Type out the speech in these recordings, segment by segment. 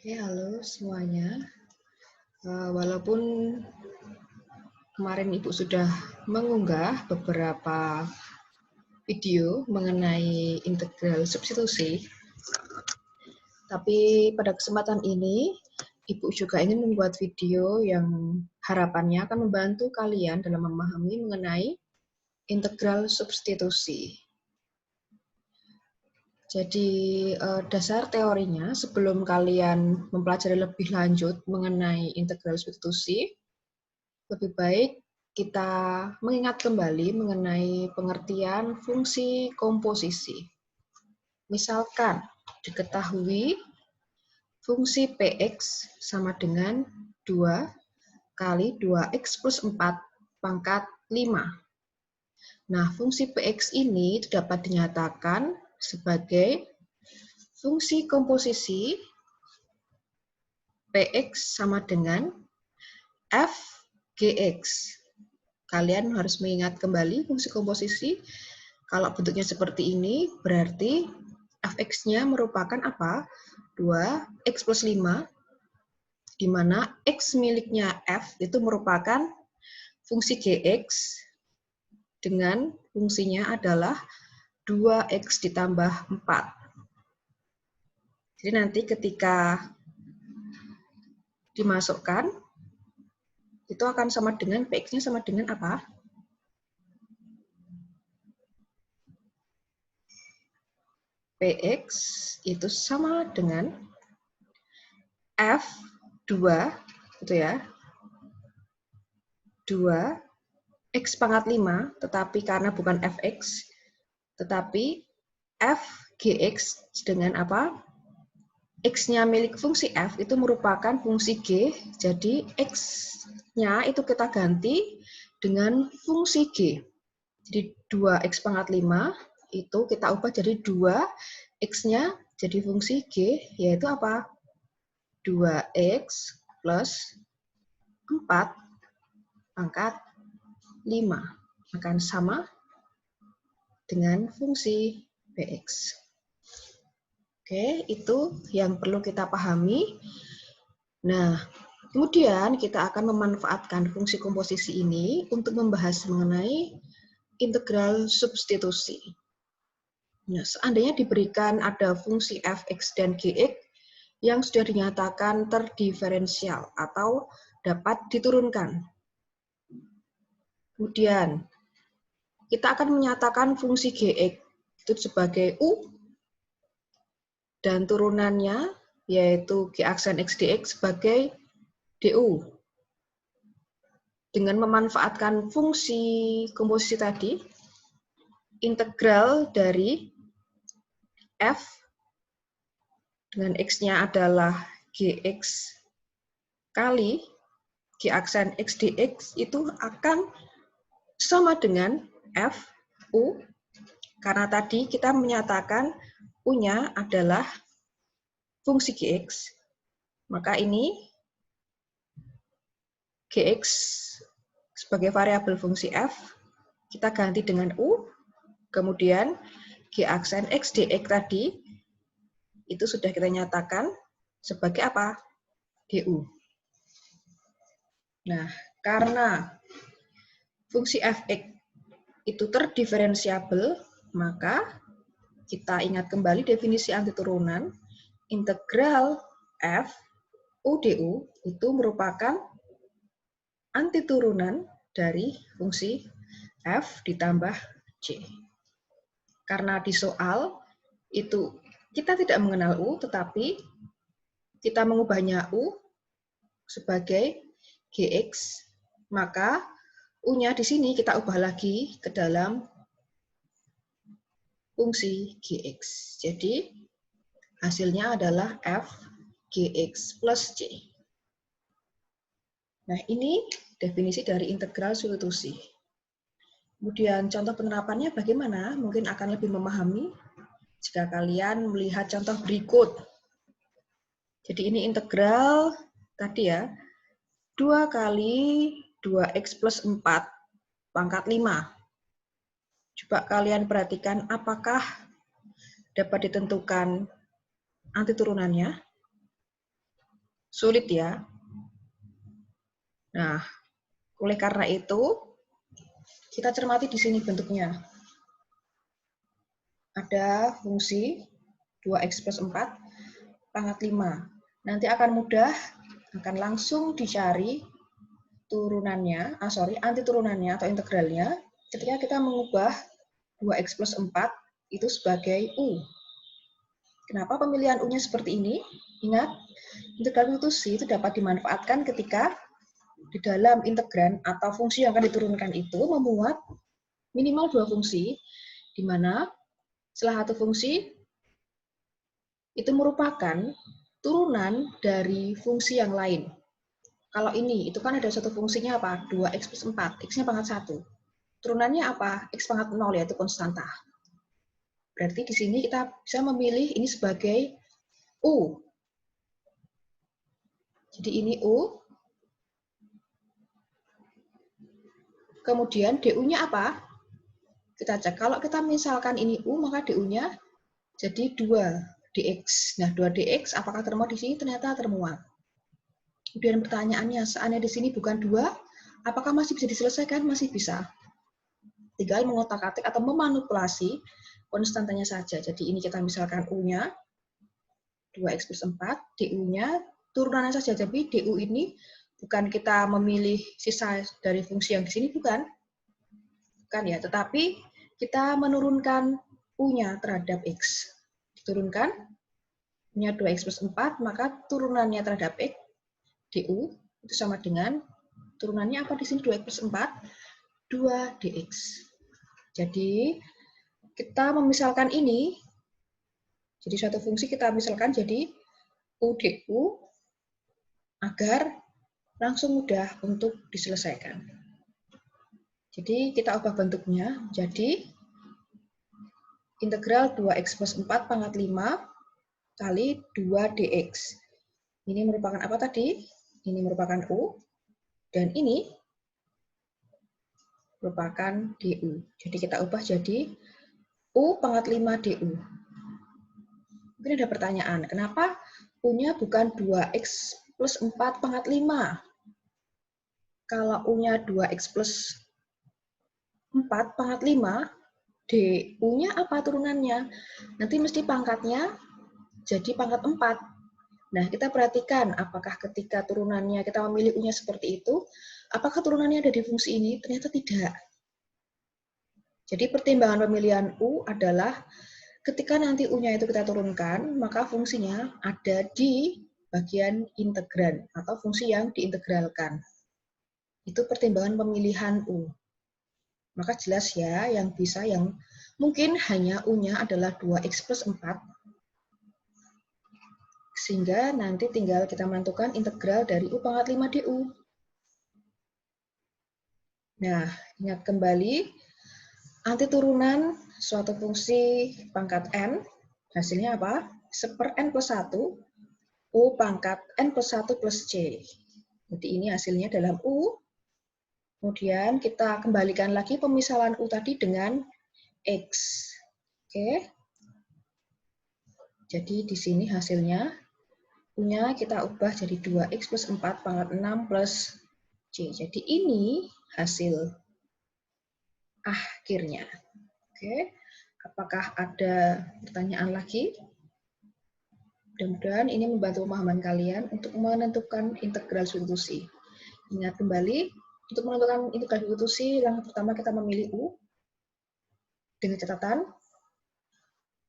Oke, halo semuanya. Walaupun kemarin Ibu sudah mengunggah beberapa video mengenai integral substitusi, tapi pada kesempatan ini Ibu juga ingin membuat video yang harapannya akan membantu kalian dalam memahami mengenai integral substitusi. Jadi dasar teorinya sebelum kalian mempelajari lebih lanjut mengenai integral substitusi, lebih baik kita mengingat kembali mengenai pengertian fungsi komposisi. Misalkan diketahui fungsi Px sama dengan 2 kali 2x plus 4 pangkat 5. Nah, fungsi Px ini dapat dinyatakan sebagai fungsi komposisi Px sama dengan f Gx. Kalian harus mengingat kembali fungsi komposisi. Kalau bentuknya seperti ini, berarti fx-nya merupakan apa? 2x plus 5, di mana x miliknya f itu merupakan fungsi gx dengan fungsinya adalah 2x ditambah 4. Jadi nanti ketika dimasukkan, itu akan sama dengan px-nya sama dengan apa? Px itu sama dengan F2, gitu ya, 2 X pangkat 5, tetapi karena bukan Fx, tetapi F Gx dengan apa? X-nya milik fungsi F itu merupakan fungsi G, jadi X-nya itu kita ganti dengan fungsi G. Jadi 2X pangkat 5 itu kita ubah jadi 2, X-nya jadi fungsi G, yaitu apa? 2X plus 4 pangkat 5 akan sama dengan fungsi Px. Oke, itu yang perlu kita pahami. Nah, kemudian kita akan memanfaatkan fungsi komposisi ini untuk membahas mengenai integral substitusi. Nah, seandainya diberikan ada fungsi fx dan gx yang sudah dinyatakan terdiferensial atau dapat diturunkan. Kemudian, kita akan menyatakan fungsi gx itu sebagai u, dan turunannya yaitu g aksen x dx sebagai du. Dengan memanfaatkan fungsi komposisi tadi, integral dari f dengan x-nya adalah gx kali g aksen x dx itu akan sama dengan f u, karena tadi kita menyatakan u-nya adalah fungsi gx, maka ini gx sebagai variabel fungsi f kita ganti dengan u, kemudian g aksen x dx tadi itu sudah kita nyatakan sebagai apa? Du. Nah, karena fungsi fx itu terdiferensiabel, maka kita ingat kembali definisi antiturunan, integral f u du itu merupakan antiturunan dari fungsi f ditambah c. Karena di soal itu kita tidak mengenal u, tetapi kita mengubahnya u sebagai gx, maka u-nya di sini kita ubah lagi ke dalam fungsi gx. Jadi hasilnya adalah f gx plus c. Nah, ini definisi dari integral substitusi. Kemudian contoh penerapannya bagaimana? Mungkin akan lebih memahami jika kalian melihat contoh berikut. Jadi ini integral tadi ya, 2 kali 2x plus 4 pangkat 5. Coba kalian perhatikan apakah dapat ditentukan antiturunannya. Sulit ya. Nah, oleh karena itu, kita cermati di sini bentuknya. Ada fungsi 2x plus 4 pangkat 5. Nanti akan mudah, akan langsung dicari turunannya, anti turunannya atau integralnya ketika kita mengubah 2x plus 4 itu sebagai U. Kenapa pemilihan U-nya seperti ini? Ingat, integral substitusi itu dapat dimanfaatkan ketika di dalam integran atau fungsi yang akan diturunkan itu memuat minimal dua fungsi, di mana salah satu fungsi itu merupakan turunan dari fungsi yang lain. Kalau ini, itu kan ada satu fungsinya apa? 2x plus 4, x-nya pangkat 1. Turunannya apa? X pangkat 0, yaitu konstanta. Berarti di sini kita bisa memilih ini sebagai U. Jadi ini U. Kemudian DU-nya apa? Kita cek. Kalau kita misalkan ini U, maka DU-nya jadi 2dx. Nah, 2dx apakah termuat di sini? Ternyata termuat. Kemudian pertanyaannya, seandainya di sini bukan 2, apakah masih bisa diselesaikan? Masih bisa. Tinggal mengotak-atik atau memanipulasi konstantanya saja. Jadi ini kita misalkan U-nya 2x plus 4, DU-nya turunannya saja. Tapi DU ini bukan kita memilih sisa dari fungsi yang di sini, bukan ya, tetapi kita menurunkan U-nya terhadap X. Diturunkan, U-nya 2x plus 4, maka turunannya terhadap X, DU, itu sama dengan, turunannya apa di sini 2x plus 4? 2dx. Jadi, kita memisalkan ini, jadi suatu fungsi kita misalkan jadi U DU, agar langsung mudah untuk diselesaikan. Jadi, kita ubah bentuknya, jadi integral 2x plus 4 pangkat 5 kali 2dx. Ini merupakan apa tadi? Ini merupakan U, dan ini merupakan DU. Jadi kita ubah jadi U pangkat 5 DU. Mungkin ada pertanyaan, kenapa U-nya bukan 2x plus 4 pangkat 5? Kalau U-nya 2x plus 4 pangkat 5, DU-nya apa turunannya? Nanti mesti pangkatnya jadi pangkat 4. Nah, kita perhatikan apakah ketika turunannya kita memilih U-nya seperti itu, apakah turunannya ada di fungsi ini? Ternyata tidak. Jadi pertimbangan pemilihan U adalah ketika nanti U-nya itu kita turunkan, maka fungsinya ada di bagian integran atau fungsi yang diintegralkan. Itu pertimbangan pemilihan U. Maka jelas ya, yang mungkin hanya U-nya adalah 2x plus 4, sehingga nanti tinggal kita menentukan integral dari U pangkat 5 DU. Nah, ingat kembali, anti turunan suatu fungsi pangkat n, hasilnya apa? 1/n plus 1, U pangkat n plus 1 plus c. Jadi ini hasilnya dalam U. Kemudian kita kembalikan lagi pemisalan U tadi dengan X. Oke. Jadi di sini hasilnya, U-nya kita ubah jadi 2x plus 4 pangkat 6 plus C. Jadi ini hasil akhirnya. Oke. Apakah ada pertanyaan lagi? Mudah-mudahan ini membantu pemahaman kalian untuk menentukan integral substitusi. Ingat kembali, untuk menentukan integral substitusi, yang pertama kita memilih U, dengan catatan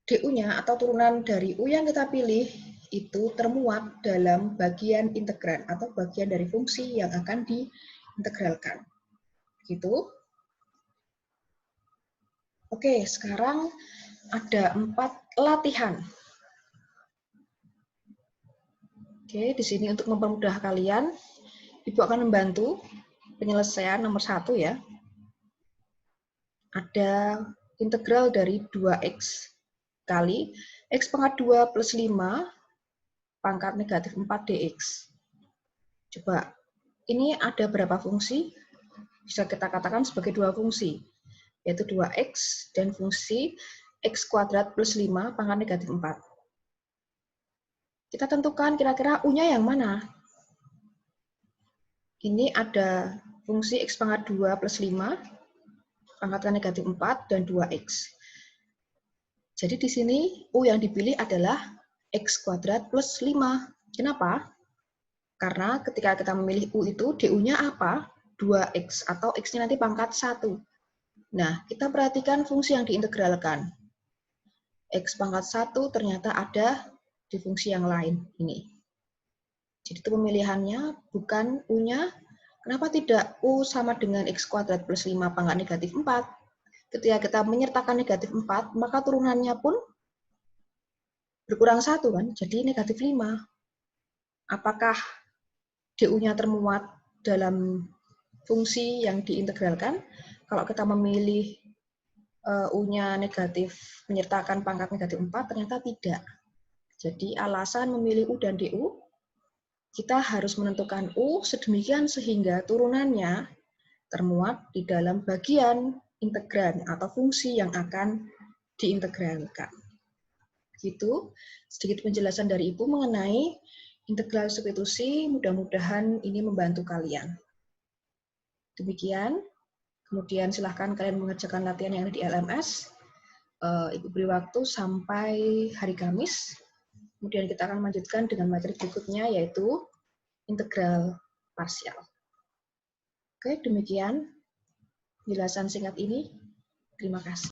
DU-nya atau turunan dari U yang kita pilih itu termuat dalam bagian integran atau bagian dari fungsi yang akan diintegralkan. Gitu. Oke, sekarang ada 4 latihan. Oke, di sini untuk mempermudah kalian, Ibu akan membantu penyelesaian nomor 1 ya. Ada integral dari 2x kali x pangkat 2 plus 5 pangkat negatif 4 dx. Coba, ini ada berapa fungsi? Bisa kita katakan sebagai dua fungsi, yaitu 2x dan fungsi x kuadrat plus 5 pangkat negatif 4. Kita tentukan kira-kira U-nya yang mana. Ini ada fungsi X pangkat 2 plus 5, pangkatkan negatif 4, dan 2X. Jadi di sini U yang dipilih adalah X kuadrat plus 5. Kenapa? Karena ketika kita memilih U itu, DU-nya apa? 2X, atau X-nya nanti pangkat 1. Nah, kita perhatikan fungsi yang diintegralkan. X pangkat 1 ternyata ada di fungsi yang lain, ini. Jadi itu pemilihannya bukan U-nya. Kenapa tidak U sama dengan X kuadrat plus 5 pangkat negatif 4? Ketika kita menyertakan negatif 4, maka turunannya pun berkurang 1 kan, jadi negatif 5. Apakah DU-nya termuat dalam fungsi yang diintegralkan? Kalau kita memilih U-nya negatif, menyertakan pangkat negatif 4, ternyata tidak. Jadi alasan memilih U dan DU, kita harus menentukan U sedemikian sehingga turunannya termuat di dalam bagian integran atau fungsi yang akan diintegralkan. Gitu, sedikit penjelasan dari Ibu mengenai integral substitusi, mudah-mudahan ini membantu kalian. Demikian, kemudian silahkan kalian mengerjakan latihan yang ada di LMS. Ibu beri waktu sampai hari Kamis. Kemudian kita akan melanjutkan dengan materi berikutnya, yaitu integral parsial. Oke, demikian penjelasan singkat ini. Terima kasih.